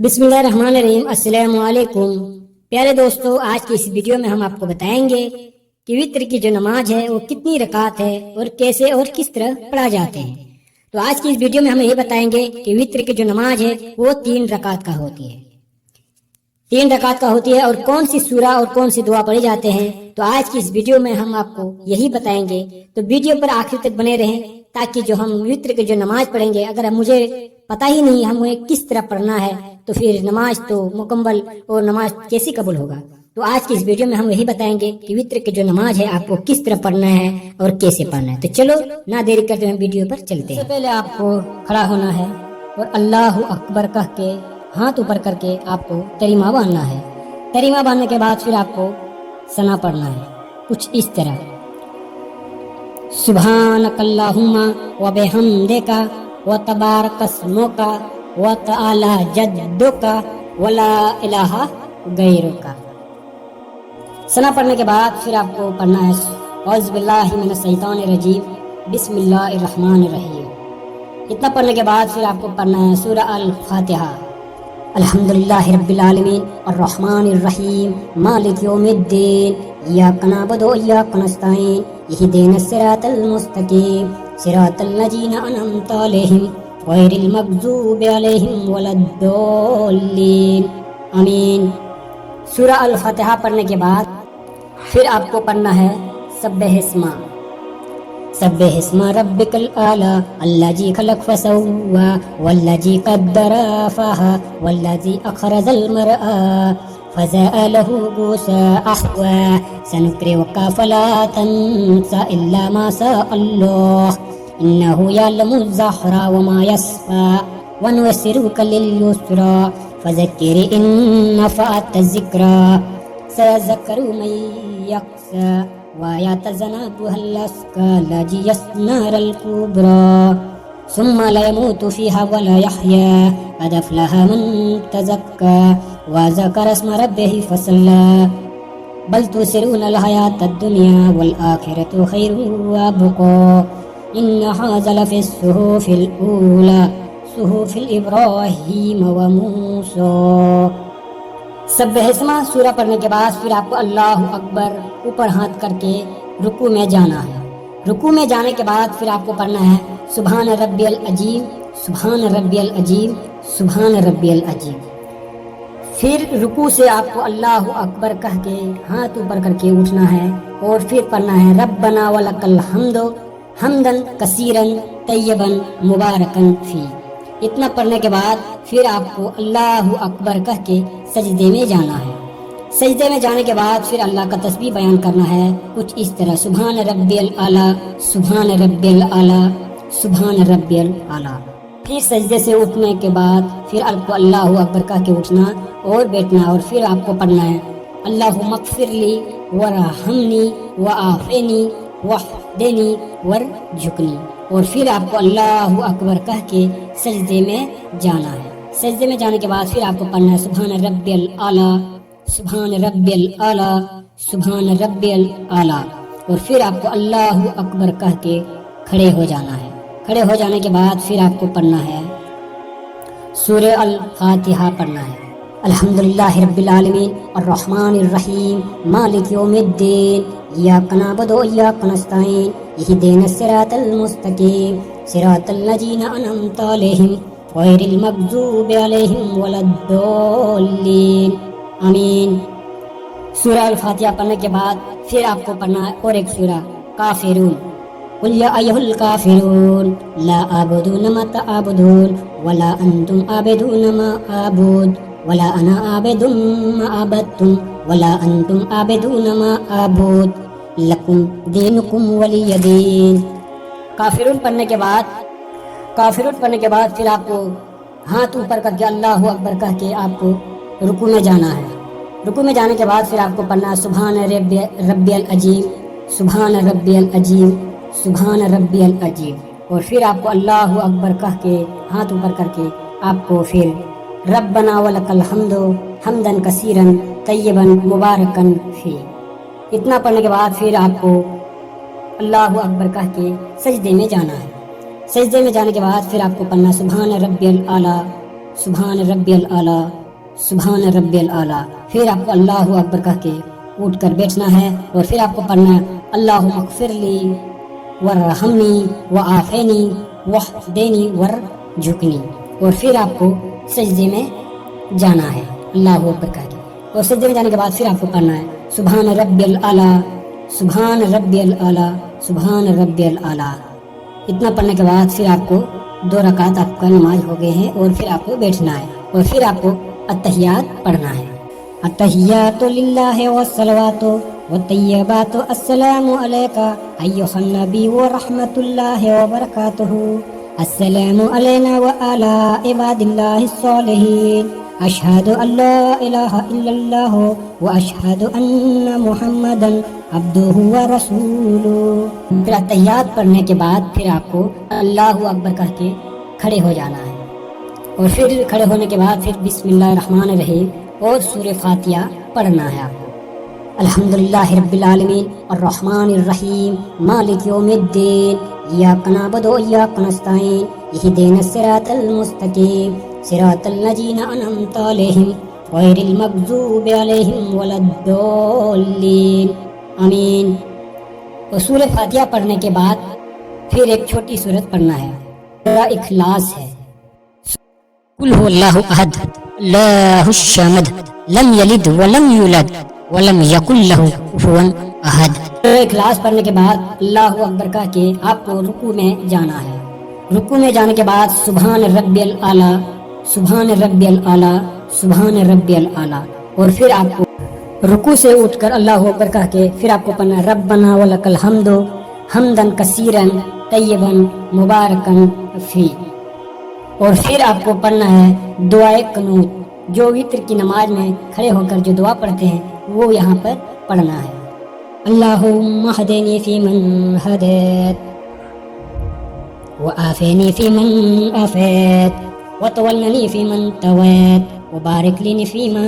बिस्मिल्लाहिर्रहमानिर्रहीम। अस्सलाम वालेकुम। प्यारे दोस्तों, आज की इस वीडियो में हम आपको बताएंगे कि वित्र की जो नमाज है वो कितनी रकात है और कैसे और किस तरह पढ़ा जाते हैं। तो आज की इस वीडियो में हम यही बताएंगे कि वित्र की जो नमाज है वो 3 रकात का होती है। 3 रकात का होती है और कौन सी सूरा और कौन सी दुआ पढ़े जाते हैं, तो आज की इस वीडियो में हम आपको यही बताएंगे। तो वीडियो पर आखिर तक बने रहें ताकि जो हम वित्र की जो नमाज पढ़ेंगे, अगर मुझे पता ही नहीं हमें किस तरह पढ़ना है तो फिर नमाज तो मुकम्मल और नमाज कैसी कबूल होगा। तो आज की इस वीडियो में हम यही बताएंगे कि वित्र की जो नमाज है आपको किस तरह पढ़ना है और कैसे पढ़ना है। तो चलो ना देरी करते हुए वीडियो पर चलते हैं। सबसे पहले आपको खड़ा होना है और अल्लाह अकबर कह के हाथ ऊपर करके आपको तरीमा बांधना है। तरीमा बांधने के बाद फिर आपको सना पढ़ना है कुछ इस तरह, सुब्हानकल्लाहुम्मा व बिहम्दिका व तबारकस्मुका व तआला जद्दुका वला इलाहा गैरुका। सना पढ़ने के बाद फिर आपको पढ़ना है औज़ु बिल्लाहि मिनश शैतानिर रजीम बिस्मिल्लाहिर्रहमानिर रहीम। इतना पढ़ने के बाद फिर आपको पढ़ना है सूरा अल फातिहा। अल्हम्दुलिल्लाहि रब्बिल आलमीन अर्रहमानिर रहीम मालिक यौमिद्दीन इय्याका नअबुदु व इय्याका नस्तईन इहदिनस सिरातल मुस्तकीम सिरातल लज़ीना अनअमता अलैहिम गैरिल मग़ज़ूबि अलैहिम वलद्दोल्लीन आमीन। सूरा अल फातिहा पढ़ने के बाद फिर आपको पढ़ना है सब्बिहिस्मा रब्बिकल आला अल्लज़ी खलक़ फसव्वा वल्लज़ी क़द्दरा फ़हा वल्लज़ी अख़रजल मरआ फ़जअलहु गुसाअहवा सनुक़रिउका फ़ला तंसा इल्ला मा शाअल्लाह इन्नहु यअलमुज़ ज़हरा व मा यस्फ़ा व नुयस्सिरुका लिल युस्रा फ़ज़क्किर इन नफ़अतिज़ ज़िक्रा सयज़क्करु मन यख़्शा व यतज़न्नबुहल अश्क़ा लज़ी यस्नारल कुब्रा सुम्मा ला यमूतु फ़ीहा व ला यहया क़द अफ़लह मन तज़क्का व ज़करा अस्म रब्बिही फ़सल्ला बल तुसिरूनल हयातद दुनिया वल आखिरतु खैरुन व अबक़ा इन्न हाज़ा लफ़िस सुहुफ़िल ऊला सुहुफ़िल इब्राहीम व मूसा। सब्बिहिस्मा सूरा पढ़ने के बाद फिर आपको अल्लाहु अकबर ऊपर हाथ करके रुकू में जाना है। रुकू में जाने के बाद फिर आपको पढ़ना है सुभान रब्बियल अजीम सुभान रब्बियल अजीम सुभान रब्बियल अजीम। फिर रुकू से आपको अल्लाहु अकबर कह के हाथ ऊपर करके उठना है और फिर पढ़ना है रब्बना वलकल हम्दु हम्दन कसीरन तय्यबन मुबारकन फी। इतना पढ़ने के बाद फिर आपको अल्लाहु अकबर कह के सजदे में जाना है। सजदे में जाने के बाद फिर अल्लाह का तस्बीह बयान करना है कुछ इस तरह, सुभान रब्बियल आला सुभान रब्बियल आला सुभान रब्बियल आला। फिर सजदे से उठने के बाद फिर आपको अल्लाहु अकबर कह के उठना और बैठना और फिर आपको पढ़ना है अल्लाहुम्मा मग़फ़िरली वरहमनी व आफ़िनी वहदिनी वरज़ुक़नी। और फिर आपको अल्लाहु अकबर कह के सजदे में जाना है। सजदे में जाने के बाद फिर आपको पढ़ना है सुभान रब्बियल आला सुभान रब्बियल आला सुभान रब्बियल आला। और फिर आपको अल्लाहु अकबर कह के खड़े हो जाना है। खड़े हो जाने के बाद फिर आपको पढ़ना है सूरह अल फातिहा पढ़ना है। अल्हम्दुलिल्लाहि रब्बिल आलमीन अर्रहमानिर रहीम मालिक यौमिद्दीन इय्याका नअबुदु व इय्याका नस्तईन इहदिनस सिरातल मुस्तकीम सिरातल लज़ीना अनअमता अलैहिम गैरिल मग़ज़ूबि अलैहिम वलद्दोल्लीन आमीन। सूरह अल फातिहा पढ़ने के बाद फिर आपको पढ़ना है और एक सूरा काफिरून। कुल या अय्युहल काफिरून ला अअबुदु मा तअबुदून वला अंतुम आबिदून मा अअबुद वला अना आबिदुम मा अबदतुम वला अंतुम आबिदून मा अअबुद लकुम दीनुकुम वलिय दीन। काफिरून पढ़ने के बाद फिर आपको हाथ ऊपर करके अल्लाहु अकबर कह के आपको रुकू में जाना है। रुकू में जाने के बाद फिर आपको पढ़ना है सुभान रब्बियल अजीम सुभान रब्बियल अजीम सुभान रब्बियल अजीम। और फिर आपको अल्लाहु अकबर कह के हाथ ऊपर करके आपको फिर रब्बना वलकल हम्दु हम्दन कसीरन तय्यबन मुबारकन फी। इतना पढ़ने के बाद फिर आपको अल्लाहु अकबर कह के सजदे में जाना है। सजदे में जाने के बाद फिर आपको पढ़ना सुभान रब्बियल आला سبحان ربی الاعلیٰ، سبحان ربی الاعلیٰ۔ پھر آپ کو اللہ اکبر کہہ کے اٹھ کر بیٹھنا ہے اور پھر آپ کو پڑھنا ہے اللہم اغفر لی ورحمنی وعافینی واہدینی ورجھکنی، اور پھر آپ کو سجدے میں جانا ہے اللہ اکبر کہہ کے، اور سجدے میں جانے کے بعد پھر آپ کو پڑھنا ہے سبحان ربی الاعلیٰ، سبحان ربی الاعلیٰ، سبحان ربی الاعلیٰ۔ اتنا پڑھنے کے بعد پھر آپ کو 2 رکعت آپ کا نماز ہو گئے ہیں، اور پھر آپ کو بیٹھنا ہے اور پھر آپ کو التحیات پڑھنا ہے۔ التحیات للہ والصلوات والطیبات السلام علیکہ ایھا النبی ورحمۃ اللہ وبرکاتہ، السلام علینا وعلی عباد اللہ الصالحین، اشہد ان لا الہ الا اللہ واشہد ان محمدا عبدہ ورسولہ۔ پھر التحیات پڑھنے کے بعد پھر آپ کو اللہ اکبر کہہ کے کھڑے ہو جانا ہے، اور پھر کھڑے ہونے کے بعد پھر بسم اللہ الرحمن الرحیم اور سورہ فاتحہ پڑھنا ہے آپ کو۔ الحمدللہ رب العالمین الرحمن الرحیم مالک یوم الدین ایاک نعبد و ایاک نستعین اہدنا الصراط المستقیم صراط الذین انعمت علیہم غیر المغضوب علیہم ولا الضالین آمین۔ اور سورہ فاتحہ پڑھنے کے بعد پھر ایک چھوٹی سورت پڑھنا ہے، سورہ اخلاص ہے۔ قل هو اللہ احد اللہ الصمد لم یلد ولم یولد ولم یکن لہ کفوا احد۔ اخلاص پڑھنے کے بعد اللہ اکبر کہہ کے آپ کو رکوع میں جانا ہے۔ رکوع میں جانے کے بعد سبحان ربی الاعلیٰ، سبحان ربی الاعلیٰ، سبحان ربی الاعلیٰ، اور پھر آپ کو رکوع سے اٹھ کر اللہ اکبر کہہ کے پھر آپ کو پڑھنا ہے ربنا ولک الحمد حمدا کثیرا طیبا مبارکا فی، اور پھر آپ کو پڑھنا ہے دعائے قنوت، جو وتر کی نماز میں کھڑے ہو کر جو دعا پڑھتے ہیں وہ یہاں پر پڑھنا ہے۔ اللہم اہدنی فیمن ہدیت وعافینی فیمن عافیت وتولنی فیمن تویت وبارک لنی فیما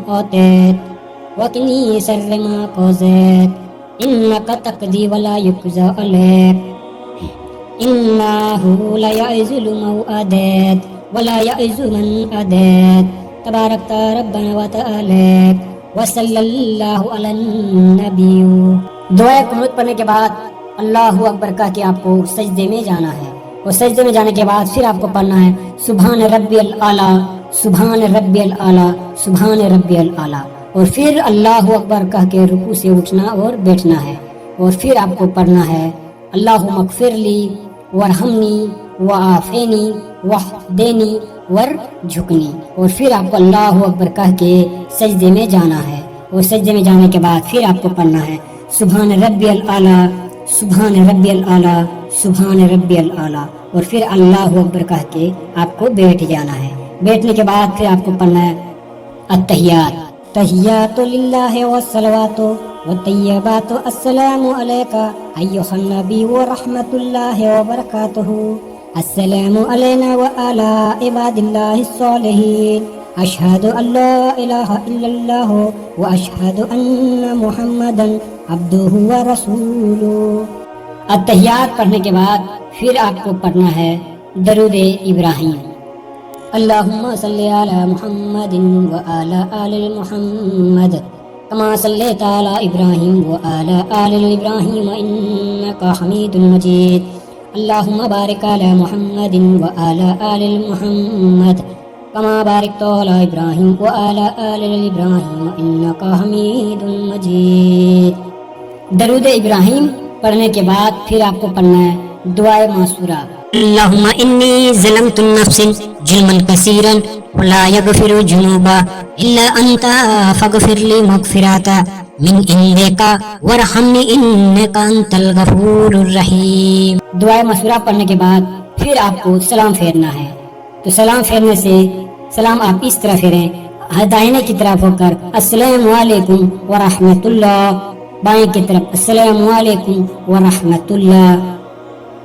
اعطیت وقنی شر ما قضیت انک تقضی ولا یقضی علیک انہ لا یعز من عادیت ولا یعز من عادیت تبارک ربنا وتعالیک وصلی اللہ علی النبی۔ دعائے قنوت پڑھنے کے بعد اللہ اکبر کہہ کے آپ کو سجدے میں جانا ہے، اور سجدے میں جانے کے بعد پھر آپ کو پڑھنا ہے سبحان ربی الاعلیٰ، سبحان ربی الاعلیٰ، سبحان ربی الاعلیٰ، اور پھر اللہ اکبر کہہ کے رکوع سے اٹھنا اور بیٹھنا ہے، اور پھر آپ کو پڑھنا ہے اللہم اغفر لی ورحمنی وعافینی واہدینی ورجھکنی، اور پھر آپ کو اللہ اکبر کہہ کے سجدے میں جانا ہے، اور سجدے میں جانے کے بعد پھر آپ کو پڑھنا ہے سبحان ربی الاعلیٰ، سبحان ربی الاعلیٰ، سبحان ربی الاعلیٰ، اور پھر اللہ اکبر کہہ کے آپ کو بیٹھ جانا ہے۔ بیٹھنے کے بعد پھر آپ کو پڑھنا ہے التحیات، تحیات للہ والصلوات والطیبات السلام علیکہ ایھا النبی ورحمۃ اللہ وبرکاتہ، السلام علینا وعلی عباد اللہ الصالحین، اشہد ان لا الہ الا اللہ واشہد ان محمدا عبدہ ورسولہ۔ التحیات پڑھنے کے بعد پھر آپ کو پڑھنا ہے درود ابراہیم، اللہم صلی علی محمد وعلی آل محمد کما صلیت علی ابراہیم وعلی آل ابراہیم انک حمید مجید، اللہم بارک علی محمد وعلی آل محمد کما بارکت علی ابراہیم وعلی آل ابراہیم انک حمید مجید۔ درود ابراہیم پڑھنے کے بعد پھر آپ کو پڑھنا ہے دعائے معصورہ، اللہم انی ظلمت النفس ظلما کثیرا ولا یغفر الذنوب الا انت فاغفر لی مغفرۃ من عندک وارحمنی انک انت الغفور الرحیم۔ دعائے معصورہ پڑھنے کے بعد پھر آپ کو سلام پھیرنا ہے، تو سلام پھیرنے سے سلام آپ اس طرح پھیریں دائیں کی طرف ہو کر السلام علیکم ورحمۃ اللہ، بائیں کی طرف السلام علیکم ورحمۃ اللہ۔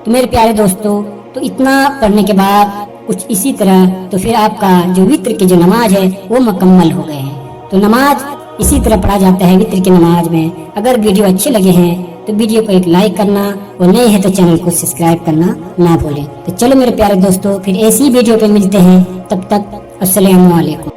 تو میرے پیارے دوستو، تو اتنا پڑھنے کے بعد کچھ اسی طرح تو پھر آپ کا جو وتر کی جو نماز ہے وہ مکمل ہو گئے ہیں۔ تو نماز اسی طرح پڑھا جاتا ہے وتر کی نماز میں۔ اگر ویڈیو اچھے لگے ہیں تو ویڈیو کو ایک لائک کرنا اور نئے ہیں تو چینل کو سبسکرائب کرنا نہ بھولیں۔ تو چلو میرے پیارے دوستو، پھر ایسی ویڈیو پہ ملتے ہیں، تب تک السلام علیکم۔